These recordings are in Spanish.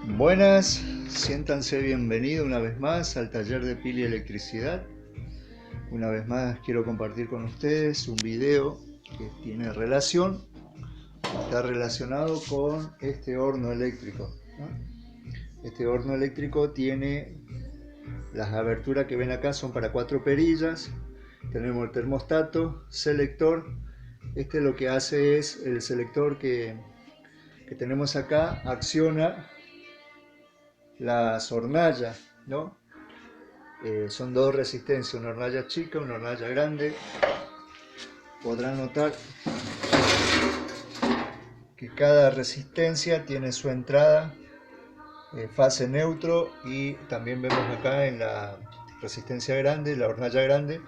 Buenas, siéntanse bienvenidos una vez más al taller de pila y electricidad. Una vez más quiero compartir con ustedes un video que tiene relación, está relacionado con este horno eléctrico, ¿no? Este horno eléctrico tiene las aberturas que ven acá, son para 4 perillas. Tenemos el termostato, selector. Este lo que hace es el selector que tenemos acá, acciona las hornallas, ¿no? Son dos resistencias, una hornalla chica, una hornalla grande. Podrán notar que cada resistencia tiene su entrada, fase neutro, y también vemos acá en la resistencia grande, la hornalla grande,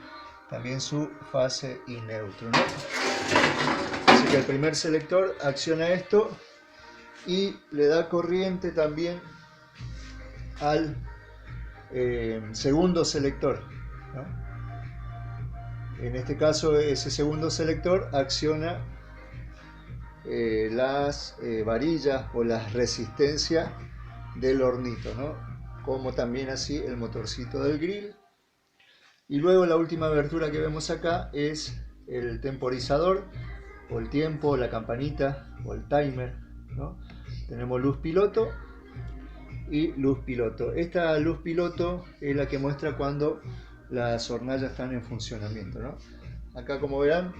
también su fase y neutro, ¿no? Así que el primer selector acciona esto y le da corriente también al segundo selector, ¿no? En este caso ese segundo selector acciona las varillas o las resistencias del hornito, ¿no? Como también así el motorcito del grill. Y luego la última abertura que vemos acá es el temporizador, o el tiempo, la campanita, o el timer, ¿no? Tenemos luz piloto y luz piloto. Esta luz piloto es la que muestra cuando las hornallas están en funcionamiento, ¿no? Acá, como verán,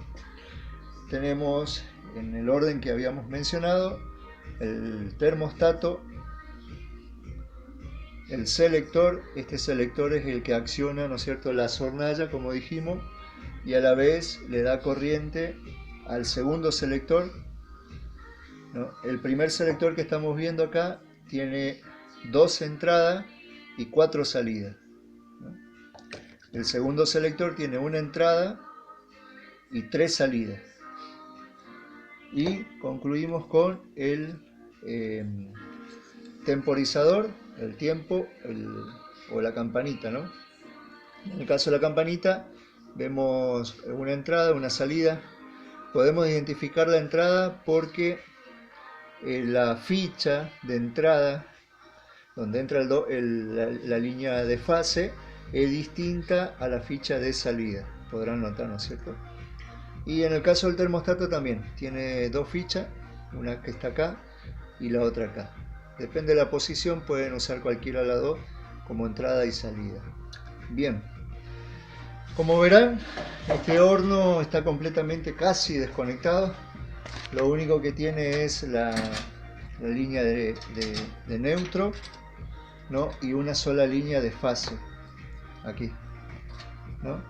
tenemos en el orden que habíamos mencionado el termostato, el selector. Este selector es el que acciona, ¿no es cierto?, las hornallas, como dijimos, y a la vez le da corriente al segundo selector, ¿no? El primer selector que estamos viendo acá tiene 2 entradas y 4 salidas, ¿no? El segundo selector tiene una entrada y 3 salidas. Y concluimos con el temporizador, el tiempo, o la campanita, ¿no? En el caso de la campanita vemos una entrada, una salida. Podemos identificar la entrada porque la ficha de entrada, donde entra la línea de fase, es distinta a la ficha de salida. Podrán notar, ¿no es cierto? Y en el caso del termostato también tiene 2 fichas, una que está acá y la otra acá. Depende de la posición, pueden usar cualquiera de las dos como entrada y salida. Bien, como verán, este horno está completamente casi desconectado. Lo único que tiene es la línea de neutro, ¿no? Y una sola línea de fase aquí, ¿no?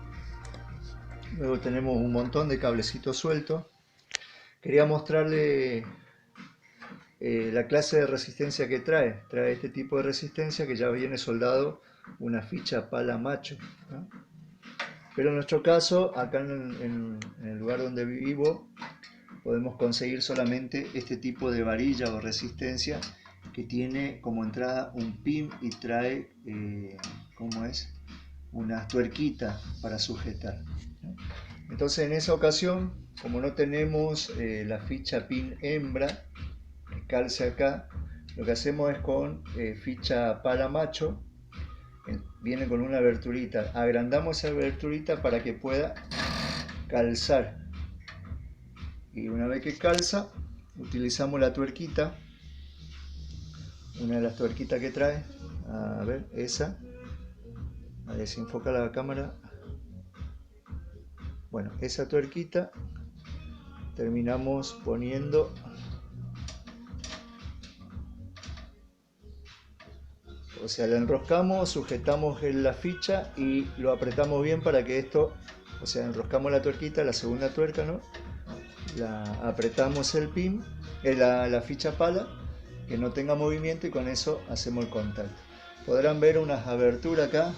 Luego tenemos un montón de cablecitos sueltos. Quería mostrarle la clase de resistencia que trae. Trae este tipo de resistencia que ya viene soldado una ficha pala macho, ¿no? Pero en nuestro caso, acá en el lugar donde vivo, podemos conseguir solamente este tipo de varilla o resistencia que tiene como entrada un pin y trae, ¿cómo es?, unas tuerquitas para sujetar, ¿no? Entonces, en esa ocasión, como no tenemos la ficha pin hembra que calce acá, lo que hacemos es con ficha pala macho, viene con una aberturita, agrandamos esa aberturita para que pueda calzar, y una vez que calza utilizamos la tuerquita, una de las tuerquitas que trae, a ver, esa, a ver si enfoca la cámara. Bueno, esa tuerquita terminamos poniendo, o sea, la enroscamos, sujetamos en la ficha y lo apretamos bien para que esto, o sea, enroscamos la tuerquita, la segunda tuerca, ¿no? La apretamos el pin, la ficha pala, que no tenga movimiento, y con eso hacemos el contacto. Podrán ver unas aberturas acá,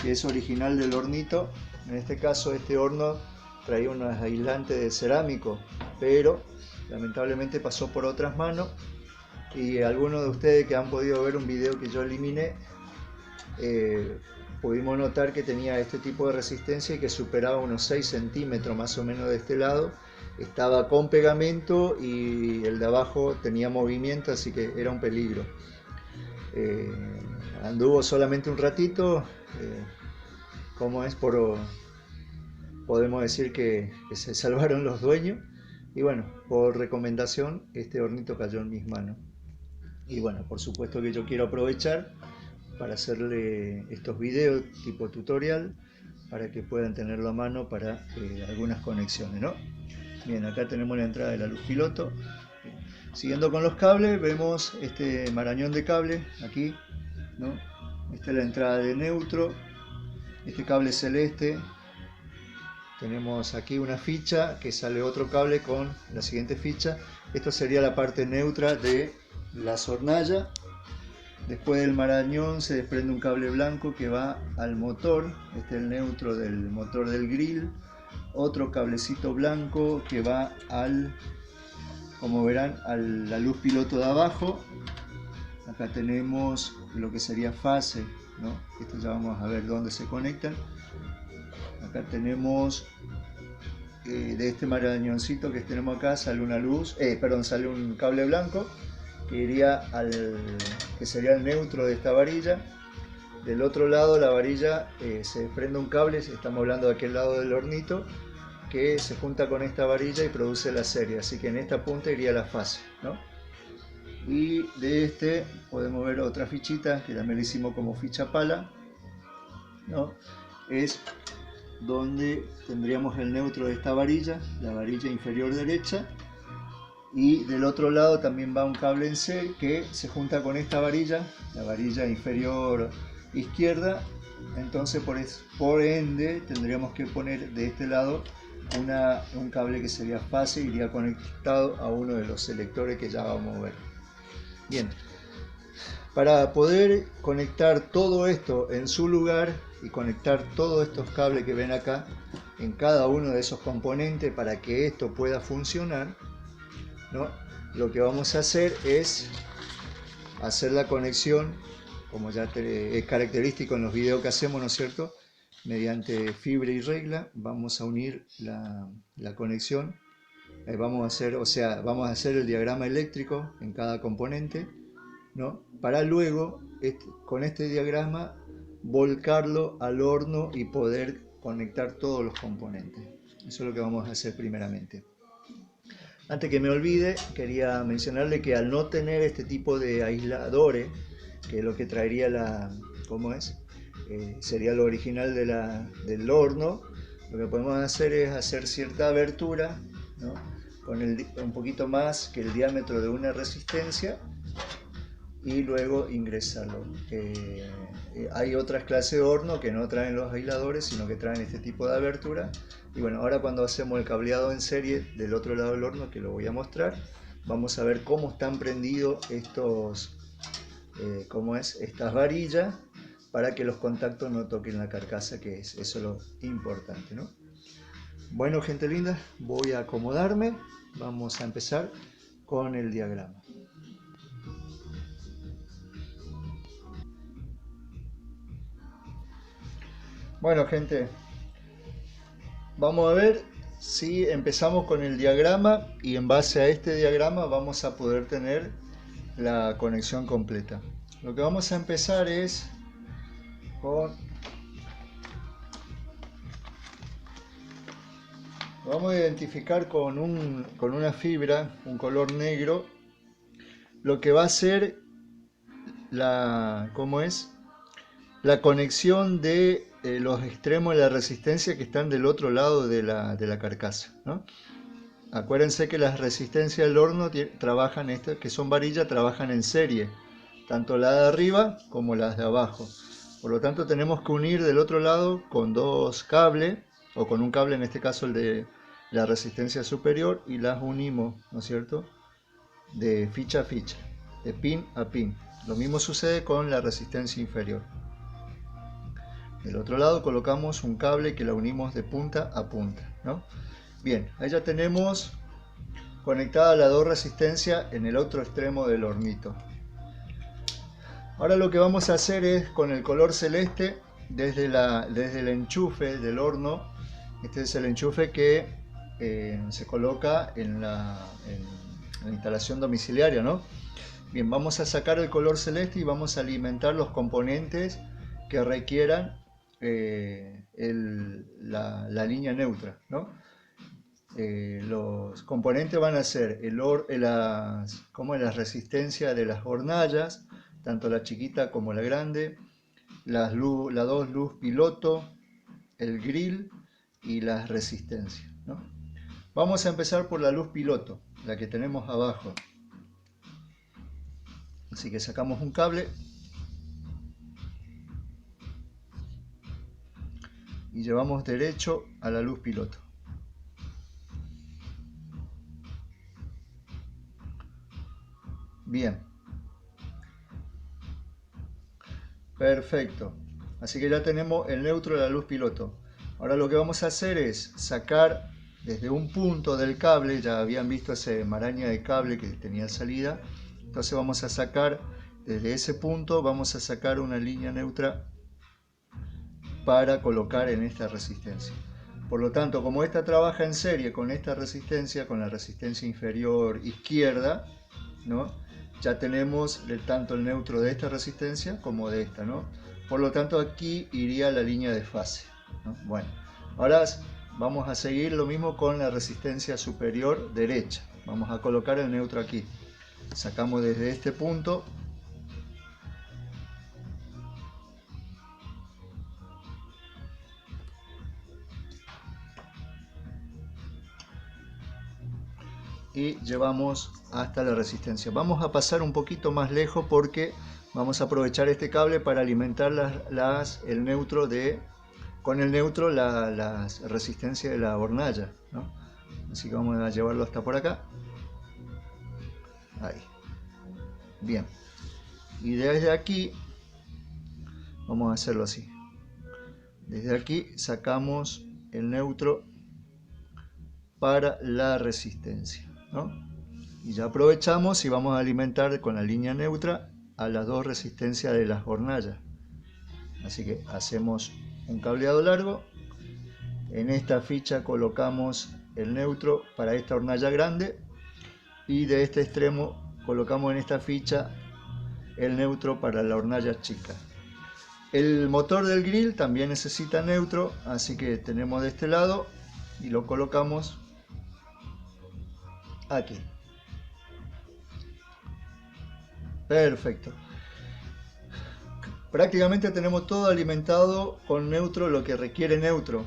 que es original del hornito. En este caso, este horno traía unos aislantes de cerámico, pero lamentablemente pasó por otras manos, y algunos de ustedes que han podido ver un video que yo eliminé, pudimos notar que tenía este tipo de resistencia y que superaba unos 6 centímetros más o menos de este lado, estaba con pegamento y el de abajo tenía movimiento, así que era un peligro. Anduvo solamente un ratito, como es, podemos decir que se salvaron los dueños. Y bueno, por recomendación, este hornito cayó en mis manos. Y bueno, por supuesto que yo quiero aprovechar para hacerle estos videos tipo tutorial para que puedan tenerlo a mano para algunas conexiones, ¿no? Bien, acá tenemos la entrada de la luz piloto. Bien. Siguiendo con los cables, vemos este marañón de cable aquí, ¿no? Esta es la entrada de neutro, este cable celeste. Tenemos aquí una ficha que sale otro cable con la siguiente ficha. Esto sería la parte neutra de la hornalla. Después del marañón se desprende un cable blanco que va al motor. Este es el neutro del motor del grill. Otro cablecito blanco que va al, como verán, a la luz piloto de abajo. Acá tenemos lo que sería fase, ¿no? Esto ya vamos a ver dónde se conectan. Acá tenemos de este marañoncito que tenemos acá sale una luz, sale un cable blanco que iría que sería el neutro de esta varilla. Del otro lado la varilla se desprende un cable, estamos hablando de aquel lado del hornito, que se junta con esta varilla y produce la serie, así que en esta punta iría la fase, ¿no? Y de este podemos ver otra fichita que también le hicimos como ficha pala, ¿no? Es donde tendríamos el neutro de esta varilla, la varilla inferior derecha, y del otro lado también va un cable en C que se junta con esta varilla, la varilla inferior izquierda. Entonces por ende tendríamos que poner de este lado un cable que sería fase, iría conectado a uno de los selectores que ya vamos a ver. Bien, para poder conectar todo esto en su lugar y conectar todos estos cables que ven acá en cada uno de esos componentes para que esto pueda funcionar, ¿no? Lo que vamos a hacer es hacer la conexión, como ya es característico en los videos que hacemos, ¿no es cierto? Mediante fibra y regla vamos a unir la conexión. Vamos a hacer el diagrama eléctrico en cada componente, ¿no? Para luego con este diagrama volcarlo al horno y poder conectar todos los componentes. Eso es lo que vamos a hacer primeramente. Antes que me olvide, quería mencionarle que al no tener este tipo de aisladores, que es lo que traería sería lo original del horno, lo que podemos hacer es hacer cierta abertura, ¿no? Con un poquito más que el diámetro de una resistencia y luego ingresarlo. Hay otras clases de horno que no traen los aisladores, sino que traen este tipo de abertura. Y bueno, ahora cuando hacemos el cableado en serie del otro lado del horno, que lo voy a mostrar, vamos a ver cómo están prendidos estas varillas para que los contactos no toquen la carcasa, que es eso lo importante, ¿no? Bueno, gente linda, voy a acomodarme. Vamos a empezar con el diagrama. Bueno, gente, vamos a ver si empezamos con el diagrama y en base a este diagrama vamos a poder tener la conexión completa. Lo que vamos a empezar es vamos a identificar con una fibra, un color negro, lo que va a ser la conexión de los extremos de la resistencia que están del otro lado de la carcasa, ¿no? Acuérdense que las resistencias del horno trabajan, que son varillas, trabajan en serie, tanto la de arriba como las de abajo. Por lo tanto tenemos que unir del otro lado con dos cables, o con un cable, en este caso el de la resistencia superior, y las unimos, ¿no es cierto?, de ficha a ficha, de pin a pin. Lo mismo sucede con la resistencia inferior. Del otro lado colocamos un cable que la unimos de punta a punta, ¿no? Bien, ahí ya tenemos conectadas las dos resistencias en el otro extremo del hornito. Ahora lo que vamos a hacer es, con el color celeste, desde el enchufe del horno, este es el enchufe que se coloca en la instalación domiciliaria, ¿no? Bien, vamos a sacar el color celeste y vamos a alimentar los componentes que requieran la línea neutra, ¿no? Los componentes van a ser la resistencia de las hornallas, tanto la chiquita como la grande, la dos luz piloto, el grill y las resistencias, ¿no? Vamos a empezar por la luz piloto, la que tenemos abajo. Así que sacamos un cable y llevamos derecho a la luz piloto. Bien. Perfecto. Así que ya tenemos el neutro de la luz piloto. Ahora lo que vamos a hacer es sacar desde un punto del cable, ya habían visto ese maraña de cable que tenía salida, entonces vamos a sacar desde ese punto, vamos a sacar una línea neutra para colocar en esta resistencia. Por lo tanto, como esta trabaja en serie con esta resistencia, con la resistencia inferior izquierda, ¿no? Ya tenemos tanto el neutro de esta resistencia como de esta, ¿no? Por lo tanto, aquí iría la línea de fase, ¿no? Bueno, ahora vamos a seguir lo mismo con la resistencia superior derecha. Vamos a colocar el neutro aquí. Sacamos desde este punto. Y llevamos hasta la resistencia. Vamos a pasar un poquito más lejos porque vamos a aprovechar este cable para alimentar el neutro con el neutro la resistencia de la hornalla, ¿no? Así que vamos a llevarlo hasta por acá. Ahí. Bien. Y desde aquí vamos a hacerlo así. Desde aquí sacamos el neutro para la resistencia, ¿no? Y ya aprovechamos y vamos a alimentar con la línea neutra a las dos resistencias de las hornallas. Así que hacemos un cableado largo. En esta ficha colocamos el neutro para esta hornalla grande y de este extremo colocamos en esta ficha el neutro para la hornalla chica. El motor del grill también necesita neutro, así que tenemos de este lado y lo colocamos aquí. Perfecto. Prácticamente tenemos todo alimentado con neutro, lo que requiere neutro.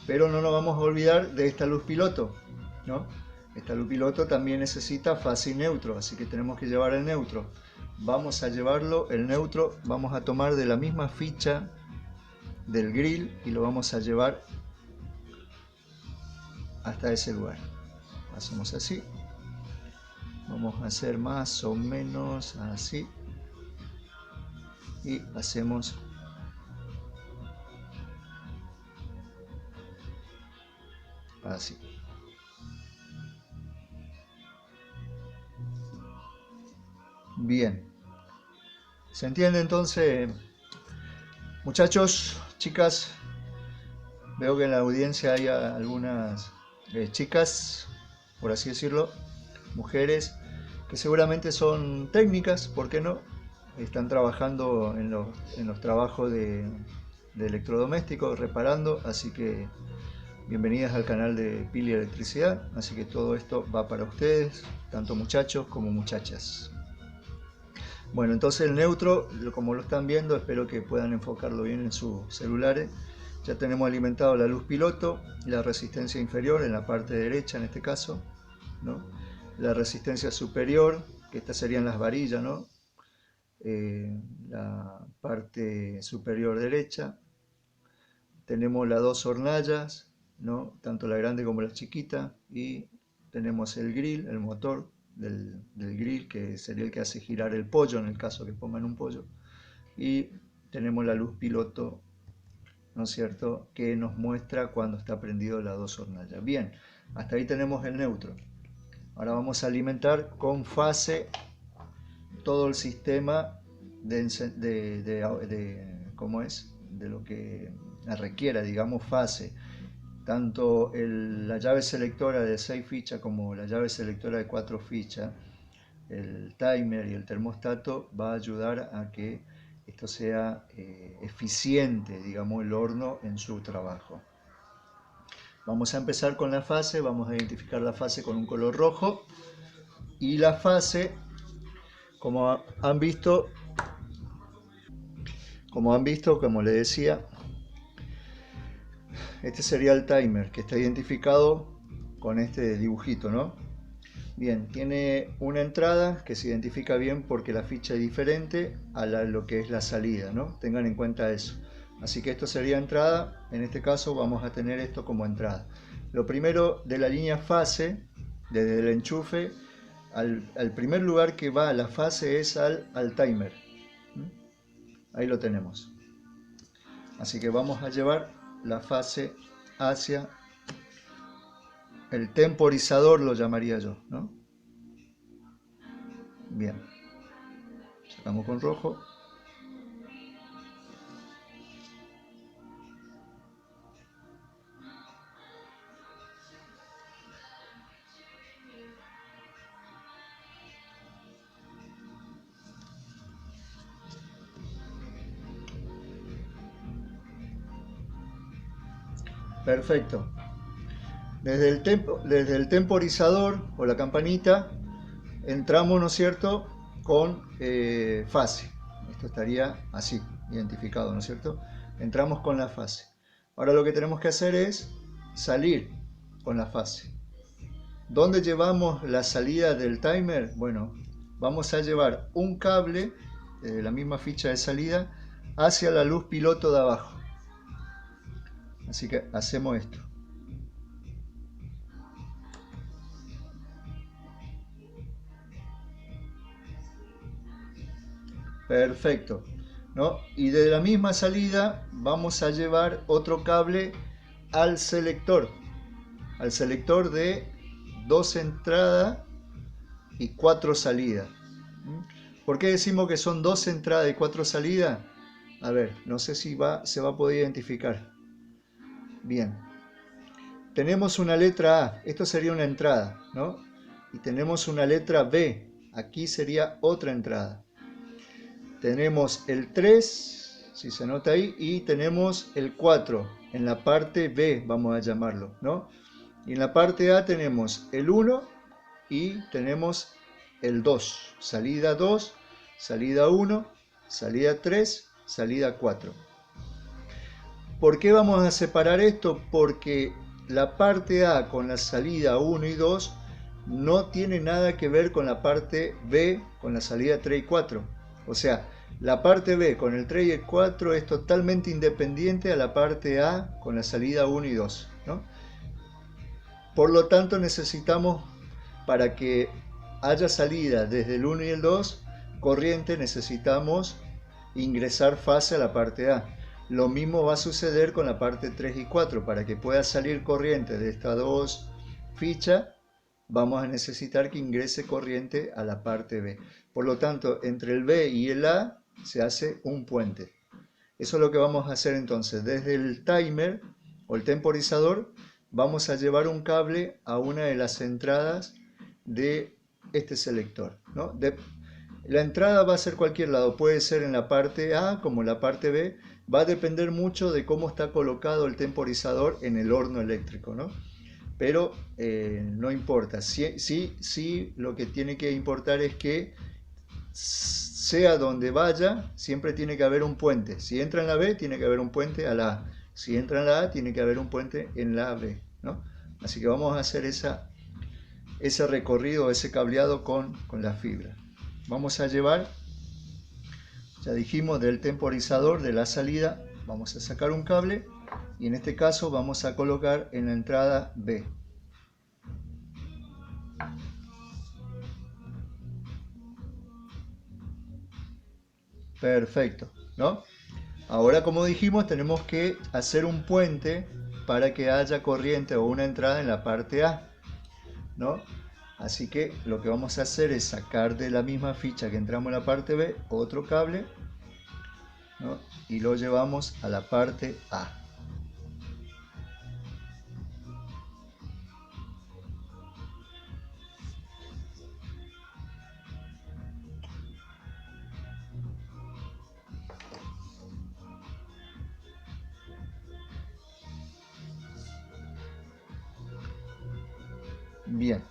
Pero no nos vamos a olvidar de esta luz piloto, ¿no? Esta luz piloto también necesita fase y neutro, así que tenemos que llevar el neutro. Vamos a llevarlo, el neutro, vamos a tomar de la misma ficha del grill y lo vamos a llevar hasta ese lugar. Hacemos así. Vamos a hacer más o menos así. Y hacemos así. Bien. ¿Se entiende entonces, muchachos, chicas? Veo que en la audiencia hay algunas chicas, por así decirlo, mujeres, que seguramente son técnicas, ¿por qué no? Están trabajando en los trabajos de electrodomésticos, reparando, así que bienvenidas al canal de Pili Electricidad. Así que todo esto va para ustedes, tanto muchachos como muchachas. Bueno, entonces el neutro, como lo están viendo, espero que puedan enfocarlo bien en sus celulares. Ya tenemos alimentado la luz piloto, la resistencia inferior en la parte derecha en este caso, ¿no? La resistencia superior, que estas serían las varillas, ¿no? La parte superior derecha. Tenemos las dos hornallas, ¿no? Tanto la grande como la chiquita, y tenemos el grill, el motor del grill, que sería el que hace girar el pollo en el caso que pongan un pollo, y tenemos la luz piloto, ¿no es cierto?, que nos muestra cuando está prendido las dos hornallas. Bien, hasta ahí tenemos el neutro. Ahora vamos a alimentar con fase todo el sistema ¿cómo es? De lo que requiera, digamos, fase. tanto la llave selectora de 6 fichas como la llave selectora de 4 fichas, el timer y el termostato va a ayudar a que esto sea eficiente, digamos, el horno en su trabajo. Vamos a empezar con la fase, vamos a identificar la fase con un color rojo, y la fase, como han visto, como les decía, este sería el timer, que está identificado con este dibujito, ¿no? Bien, tiene una entrada que se identifica bien porque la ficha es diferente a lo que es la salida, ¿no? Tengan en cuenta eso. Así que esto sería entrada, en este caso vamos a tener esto como entrada. Lo primero de la línea fase, desde el enchufe, al primer lugar que va a la fase es al timer. Ahí lo tenemos. Así que vamos a llevar la fase hacia el temporizador, lo llamaría yo, ¿no? Bien. Sacamos con rojo. Perfecto. Desde el temporizador o la campanita entramos, ¿no es cierto?, con fase. Esto estaría así, identificado, ¿no es cierto? Entramos con la fase. Ahora lo que tenemos que hacer es salir con la fase. ¿Dónde llevamos la salida del timer? Bueno, vamos a llevar un cable de la misma ficha de salida hacia la luz piloto de abajo. Así que hacemos esto. Perfecto, ¿no? Y de la misma salida vamos a llevar otro cable al selector de 2 entradas y 4 salidas. ¿Por qué decimos que son 2 entradas y 4 salidas? A ver, no sé si se va a poder identificar. Bien, tenemos una letra A, esto sería una entrada, ¿no? Y tenemos una letra B, aquí sería otra entrada. Tenemos el 3, si se nota ahí, y tenemos el 4 en la parte B, vamos a llamarlo, ¿no? Y en la parte A tenemos el 1 y tenemos el 2, salida 2, salida 1, salida 3, salida 4. ¿Por qué vamos a separar esto? Porque la parte A con la salida 1 y 2 no tiene nada que ver con la parte B con la salida 3 y 4. O sea, la parte B con el 3 y el 4 es totalmente independiente a la parte A con la salida 1 y 2, ¿no? Por lo tanto, necesitamos, para que haya salida desde el 1 y el 2, corriente, necesitamos ingresar fase a la parte A. Lo mismo va a suceder con la parte 3 y 4. Para que pueda salir corriente de estas dos fichas, vamos a necesitar que ingrese corriente a la parte B. Por lo tanto, entre el B y el A se hace un puente. Eso es lo que vamos a hacer entonces. Desde el timer o el temporizador vamos a llevar un cable a una de las entradas de este selector, ¿no? La entrada va a ser cualquier lado, puede ser en la parte A como en la parte B, va a depender mucho de cómo está colocado el temporizador en el horno eléctrico, ¿no? Pero no importa, sí lo que tiene que importar es que sea donde vaya, siempre tiene que haber un puente. Si entra en la B, tiene que haber un puente a la A. Si entra en la A, tiene que haber un puente en la B, ¿no? Así que vamos a hacer ese recorrido, ese cableado con la fibra. Vamos a llevar, ya dijimos, del temporizador, de la salida, vamos a sacar un cable y en este caso vamos a colocar en la entrada B. Perfecto, ¿no? Ahora, como dijimos, tenemos que hacer un puente para que haya corriente o una entrada en la parte A, ¿no? Así que lo que vamos a hacer es sacar de la misma ficha que entramos en la parte B otro cable, ¿no? Y lo llevamos a la parte A. Bien,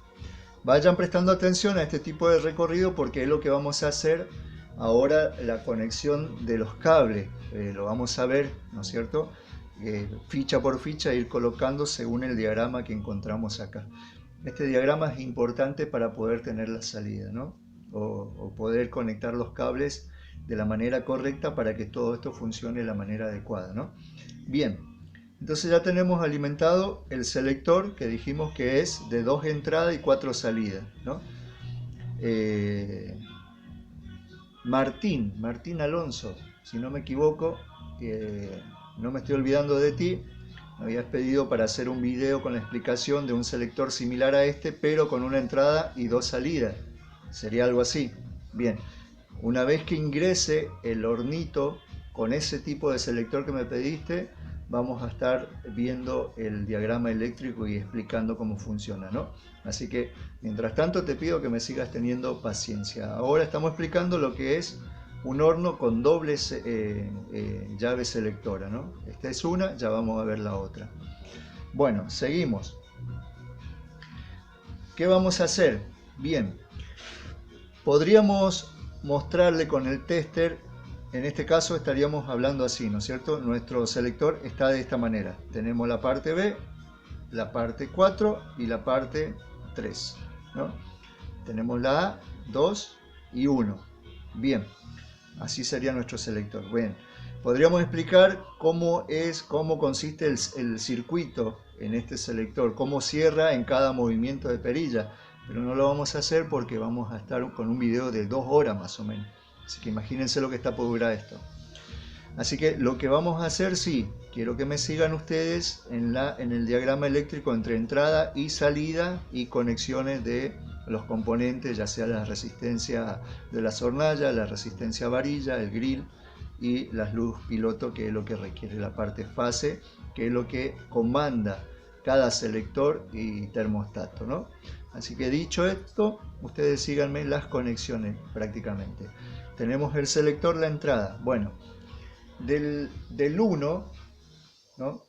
vayan prestando atención a este tipo de recorrido porque es lo que vamos a hacer ahora, la conexión de los cables. Lo vamos a ver, ¿no es cierto? Ficha por ficha, ir colocando según el diagrama que encontramos acá. Este diagrama es importante para poder tener la salida, ¿no? O poder conectar los cables de la manera correcta para que todo esto funcione de la manera adecuada, ¿no? Bien, entonces ya tenemos alimentado el selector que dijimos que es de 2 entradas y 4 salidas, ¿no? Martín Alonso, si no me equivoco, no me estoy olvidando de ti, me habías pedido para hacer un video con la explicación de un selector similar a este, pero con una entrada y 2 salidas. Sería algo así. Bien, una vez que ingrese el hornito con ese tipo de selector que me pediste, vamos a estar viendo el diagrama eléctrico y explicando cómo funciona, ¿no? Así que, mientras tanto, te pido que me sigas teniendo paciencia. Ahora estamos explicando lo que es un horno con dobles llave selectora, ¿no? Esta es una, ya vamos a ver la otra. Bueno, seguimos. ¿Qué vamos a hacer? Bien, podríamos mostrarle con el tester. En este caso estaríamos hablando así, ¿no es cierto? Nuestro selector está de esta manera. Tenemos la parte B, la parte 4 y la parte 3, ¿no? Tenemos la A, 2 y 1. Bien, así sería nuestro selector. Bien, podríamos explicar cómo consiste el circuito en este selector, cómo cierra en cada movimiento de perilla, pero no lo vamos a hacer porque vamos a estar con un video de 2 horas más o menos. Así que imagínense lo que está por durar esto. Así que lo que vamos a hacer, sí, quiero que me sigan ustedes en el diagrama eléctrico entre entrada y salida y conexiones de los componentes, ya sea la resistencia de las hornallas, la resistencia varilla, el grill y las luz piloto, que es lo que requiere la parte fase, que es lo que comanda cada selector y termostato, ¿no? Así que dicho esto, ustedes síganme las conexiones prácticamente. Tenemos el selector, la entrada. Bueno, del 1, ¿no?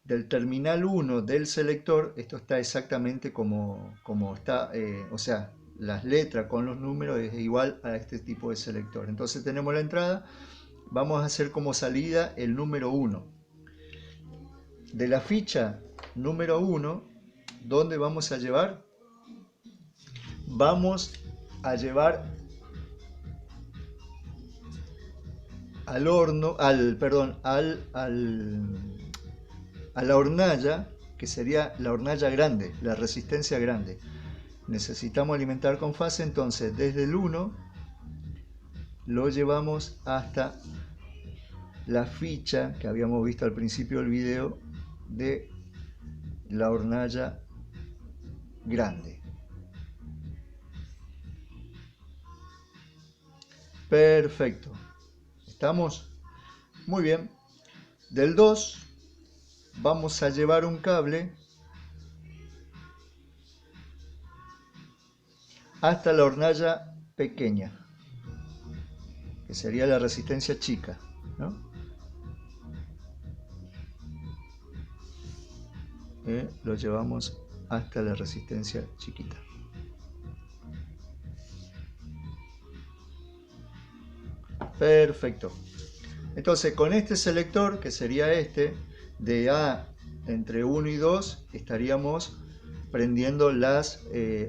Del terminal 1 del selector, esto está exactamente como está, o sea, las letras con los números es igual a este tipo de selector. Entonces tenemos la entrada, vamos a hacer como salida el número 1. De la ficha número 1, ¿dónde vamos a llevar? Vamos a llevar al horno, a la hornalla, que sería la hornalla grande, la resistencia grande. Necesitamos alimentar con fase, entonces desde el 1 lo llevamos hasta la ficha que habíamos visto al principio del video de la hornalla grande. Perfecto. ¿Estamos? Muy bien. Del 2 vamos a llevar un cable hasta la hornalla pequeña, que sería la resistencia chica, ¿no? Lo llevamos hasta la resistencia chiquita. Perfecto. Entonces con este selector, que sería este, de A entre 1 y 2, estaríamos prendiendo las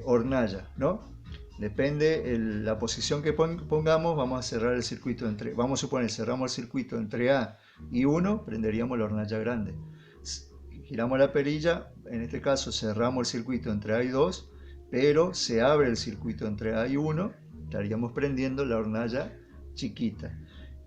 hornallas, ¿no? Depende la posición que pongamos, vamos a cerrar el circuito vamos a suponer, cerramos el circuito entre A y 1, prenderíamos la hornalla grande. Giramos la perilla, en este caso cerramos el circuito entre A y 2, pero se abre el circuito entre A y 1, estaríamos prendiendo la hornalla chiquita.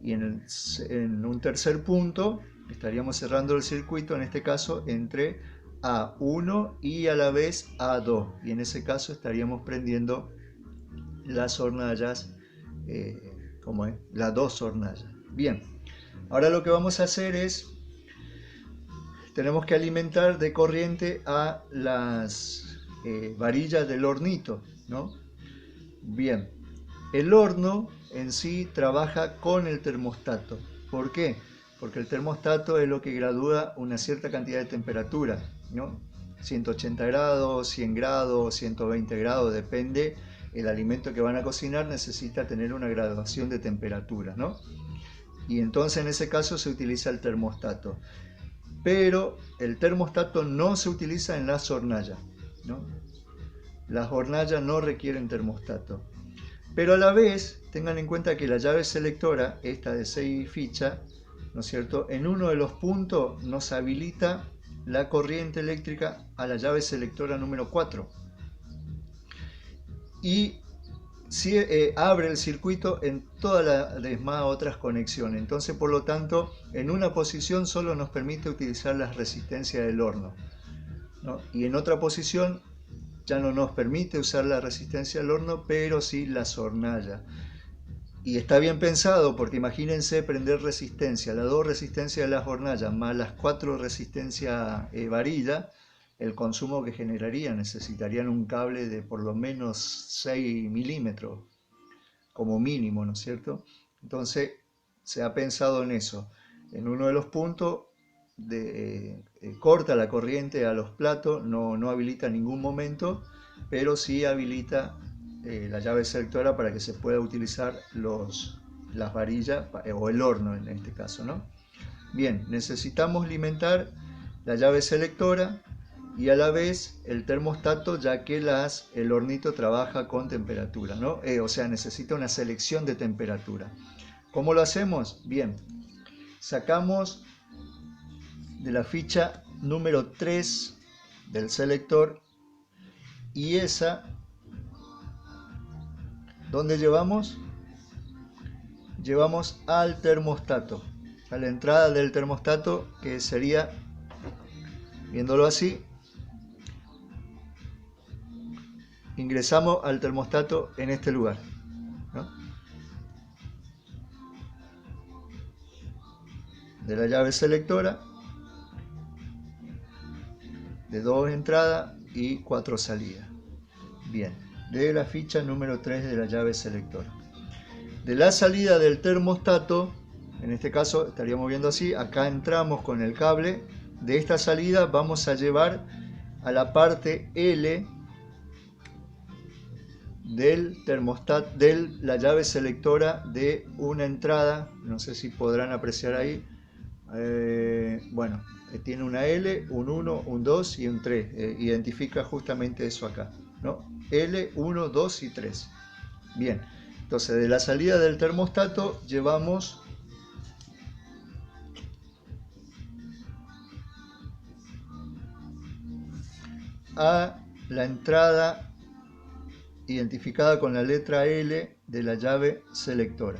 Y en un tercer punto estaríamos cerrando el circuito, en este caso entre A1 y a la vez A2, y en ese caso estaríamos prendiendo las hornallas, como es, las 2 hornallas. Bien, ahora lo que vamos a hacer es, tenemos que alimentar de corriente a las varillas del hornito, ¿no? Bien, el horno en sí trabaja con el termostato. ¿Por qué? Porque el termostato es lo que gradúa una cierta cantidad de temperatura, ¿no? 180 grados, 100 grados, 120 grados, depende. El alimento que van a cocinar necesita tener una graduación de temperatura, ¿no? Y entonces en ese caso se utiliza el termostato. Pero el termostato no se utiliza en las hornallas, ¿no? Las hornallas no requieren termostato. Pero a la vez, tengan en cuenta que la llave selectora, esta de 6 fichas, ¿no es cierto?, en uno de los puntos nos habilita la corriente eléctrica a la llave selectora número 4. Y si, abre el circuito en todas las demás otras conexiones. Entonces, por lo tanto, en una posición solo nos permite utilizar las resistencias del horno, ¿no? Y en otra posición ya no nos permite usar la resistencia del horno, pero sí las hornallas. Y está bien pensado, porque imagínense prender resistencia, las 2 resistencias de las hornallas más las 4 resistencias varilla, el consumo que generaría, necesitarían un cable de por lo menos 6 milímetros, como mínimo, ¿no es cierto? Entonces se ha pensado en eso. En uno de los puntos corta la corriente a los platos, no habilita en ningún momento, pero sí habilita la llave selectora para que se pueda utilizar las varillas o el horno en este caso, ¿no? Bien, necesitamos alimentar la llave selectora y a la vez el termostato, ya que el hornito trabaja con temperatura, ¿no? O sea, necesita una selección de temperatura. ¿Cómo lo hacemos? Bien, sacamos de la ficha número 3 del selector y esa, ¿dónde llevamos? Llevamos al termostato, a la entrada del termostato, que sería, viéndolo así, ingresamos al termostato en este lugar, ¿no? De la llave selectora, de 2 entradas y 4 salidas. Bien, de la ficha número 3 de la llave selectora. De la salida del termostato, en este caso estaríamos viendo así, acá entramos con el cable. De esta salida vamos a llevar a la parte L del termostato, de la llave selectora de una entrada, no sé si podrán apreciar ahí, bueno, tiene una L, un 1, un 2 y un 3, identifica justamente eso acá, ¿no? L, 1, 2 y 3. Bien, entonces de la salida del termostato llevamos a la entrada identificada con la letra L de la llave selectora.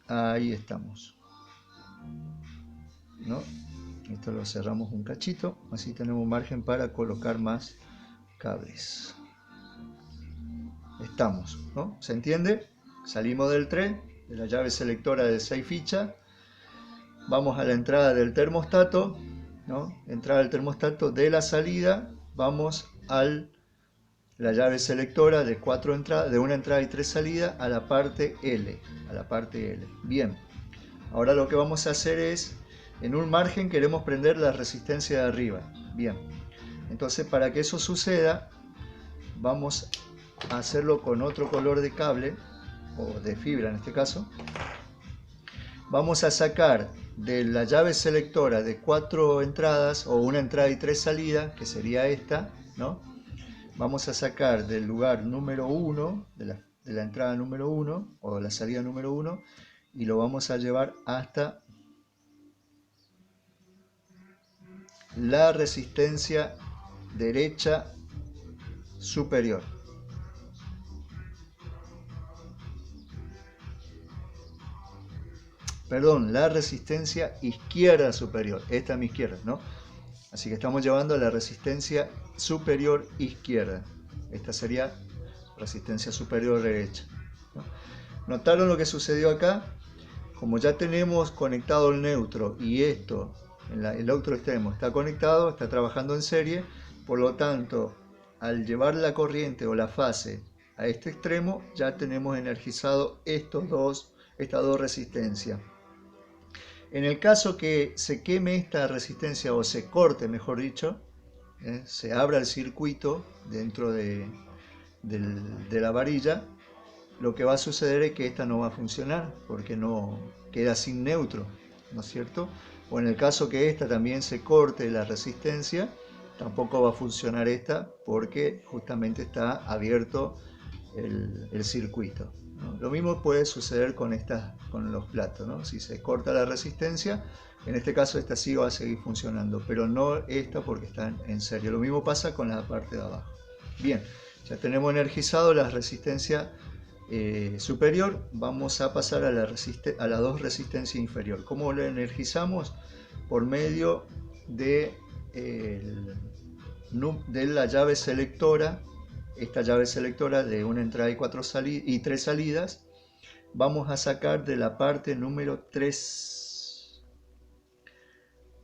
Ahí estamos, ¿no? Esto lo cerramos un cachito, así tenemos margen para colocar más cables. Estamos, ¿no? ¿Se entiende? Salimos del 3, de la llave selectora de 6 fichas, vamos a la entrada del termostato, ¿no? Entrada del termostato. De la salida vamos a la llave selectora de 4 entradas, de una entrada y 3 salidas, a la parte L, Bien, ahora lo que vamos a hacer es, en un margen queremos prender la resistencia de arriba. Bien, entonces para que eso suceda vamos a hacerlo con otro color de cable, o de fibra en este caso. Vamos a sacar de la llave selectora de 4 entradas, o una entrada y 3 salidas, que sería esta, ¿no? Vamos a sacar del lugar número 1, de la entrada número 1, o la salida número 1, y lo vamos a llevar hasta la resistencia derecha superior. Perdón, la resistencia izquierda superior. Esta es mi izquierda, ¿no? Así que estamos llevando a la resistencia superior izquierda. Esta sería resistencia superior derecha, ¿no? ¿Notaron lo que sucedió acá? Como ya tenemos conectado el neutro y esto, el otro extremo, está conectado, está trabajando en serie, por lo tanto, al llevar la corriente o la fase a este extremo, ya tenemos energizado estas dos resistencias. En el caso que se queme esta resistencia o se corte, mejor dicho, se abra el circuito dentro de la varilla, lo que va a suceder es que esta no va a funcionar porque no queda sin neutro, ¿no es cierto? O en el caso que esta también se corte la resistencia, tampoco va a funcionar esta porque justamente está abierto el circuito, ¿no? Lo mismo puede suceder con los platos, ¿no? Si se corta la resistencia, en este caso esta sí va a seguir funcionando, pero no esta porque están en serie. Lo mismo pasa con la parte de abajo. Bien, ya tenemos energizado la resistencia superior, vamos a pasar a la 2 resistencia inferior. ¿Cómo la energizamos? Por medio de la llave selectora, esta llave selectora de una entrada y 3 salidas. Vamos a sacar de la parte número 3,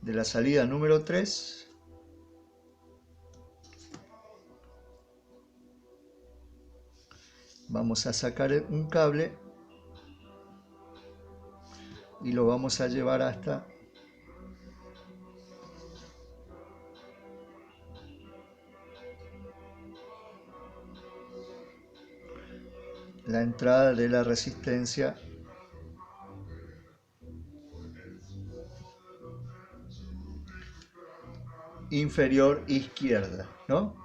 de la salida número 3, vamos a sacar un cable y lo vamos a llevar hasta la entrada de la resistencia inferior izquierda, ¿no?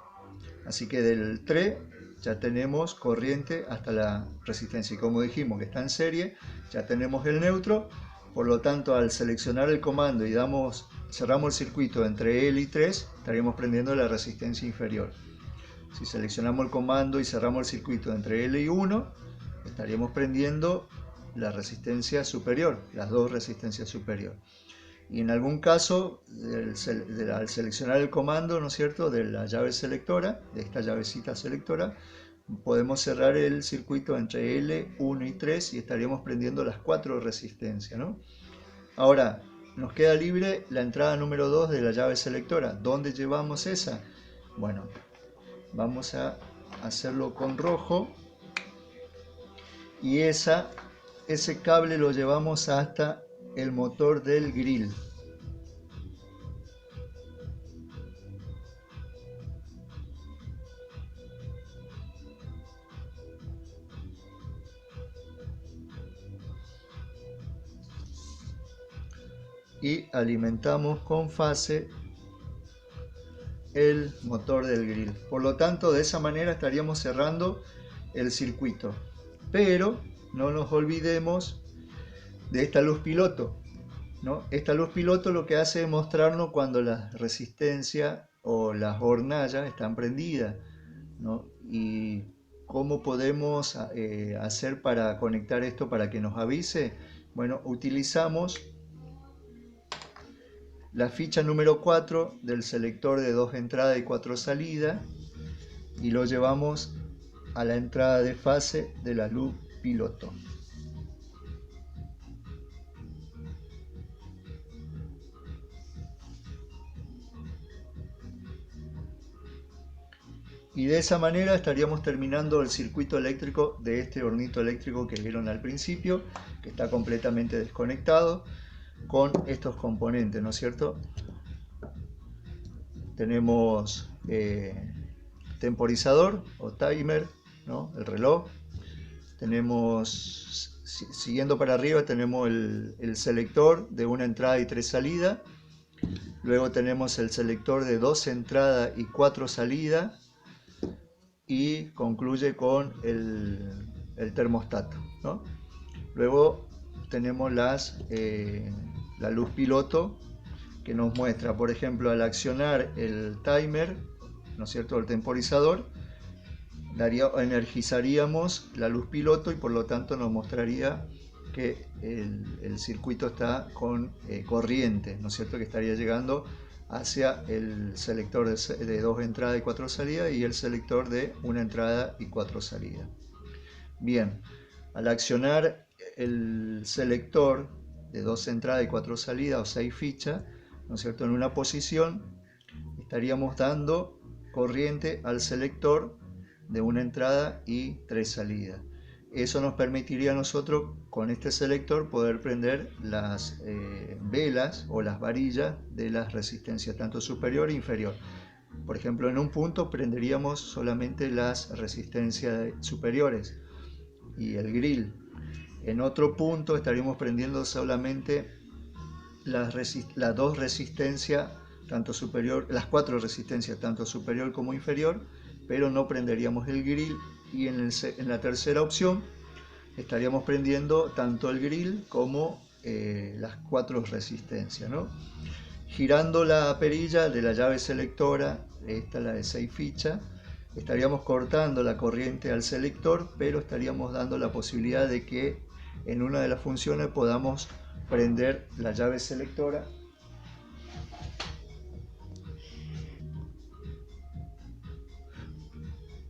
Así que del 3 ya tenemos corriente hasta la resistencia, y como dijimos que está en serie, ya tenemos el neutro. Por lo tanto, al seleccionar el comando y cerramos el circuito entre L y 3, estaríamos prendiendo la resistencia inferior. Si seleccionamos el comando y cerramos el circuito entre L y 1, estaríamos prendiendo la resistencia superior, las 2 resistencias superiores. Y en algún caso, al seleccionar el comando, ¿no es cierto?, de la llave selectora, de esta llavecita selectora, podemos cerrar el circuito entre L, 1 y 3 y estaríamos prendiendo las 4 resistencias, ¿no? Ahora, nos queda libre la entrada número 2 de la llave selectora. ¿Dónde llevamos esa? Bueno, vamos a hacerlo con rojo y ese cable lo llevamos hasta el motor del grill. Y alimentamos con fase el motor del grill. Por lo tanto, de esa manera estaríamos cerrando el circuito. Pero no nos olvidemos de esta luz piloto, ¿no? Esta luz piloto lo que hace es mostrarnos cuando la resistencia o las hornallas están prendidas, ¿no? Y cómo podemos hacer para conectar esto para que nos avise. Bueno, utilizamos la ficha número 4 del selector de 2 entradas y 4 salidas y lo llevamos a la entrada de fase de la luz piloto. Y de esa manera estaríamos terminando el circuito eléctrico de este hornito eléctrico que vieron al principio, que está completamente desconectado con estos componentes, ¿no es cierto? Tenemos temporizador o timer, ¿no? El reloj. Tenemos, siguiendo para arriba, tenemos el selector de una entrada y 3 salidas. Luego tenemos el selector de 2 entradas y 4 salidas. Y concluye con el termostato, ¿no? Luego tenemos la luz piloto que nos muestra, por ejemplo, al accionar el timer, ¿no es cierto?, el temporizador, energizaríamos la luz piloto y por lo tanto nos mostraría que el circuito está con corriente, ¿no es cierto?, que estaría llegando hacia el selector de 2 entradas y 4 salidas y el selector de 1 entrada y 4 salidas. Bien, al accionar el selector de 2 entradas y 4 salidas o 6 fichas, ¿no es cierto?, en una posición, estaríamos dando corriente al selector de 1 entrada y 3 salidas. Eso nos permitiría a nosotros con este selector poder prender las velas o las varillas de las resistencias tanto superior e inferior. Por ejemplo, en un punto prenderíamos solamente las resistencias superiores y el grill. En otro punto estaríamos prendiendo solamente las dos resistencias, tanto superior, las cuatro resistencias, tanto superior como inferior, pero no prenderíamos el grill. Y en la tercera opción estaríamos prendiendo tanto el grill como las cuatro resistencias, ¿no? Girando la perilla de la llave selectora, esta la de 6 fichas, estaríamos cortando la corriente al selector, pero estaríamos dando la posibilidad de que en una de las funciones podamos prender la llave selectora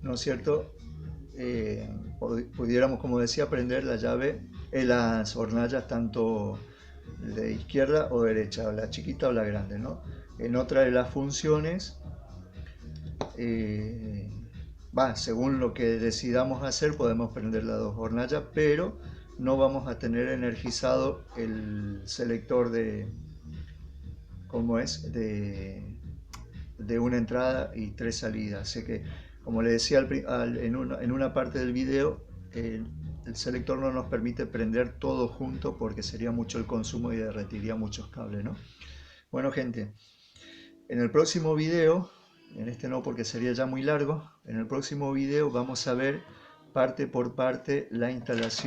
¿no es cierto? Pudiéramos, como decía, prender la llave en las hornallas tanto de izquierda o derecha, la chiquita o la grande, ¿no? En otra de las funciones, según lo que decidamos hacer, podemos prender las dos hornallas, pero no vamos a tener energizado el selector ¿cómo es? De una entrada y 3 salidas. Así que, como le decía en una parte del video, el selector no nos permite prender todo junto porque sería mucho el consumo y derretiría muchos cables, ¿no? Bueno, gente, en el próximo video, en este no porque sería ya muy largo, en el próximo video vamos a ver parte por parte la instalación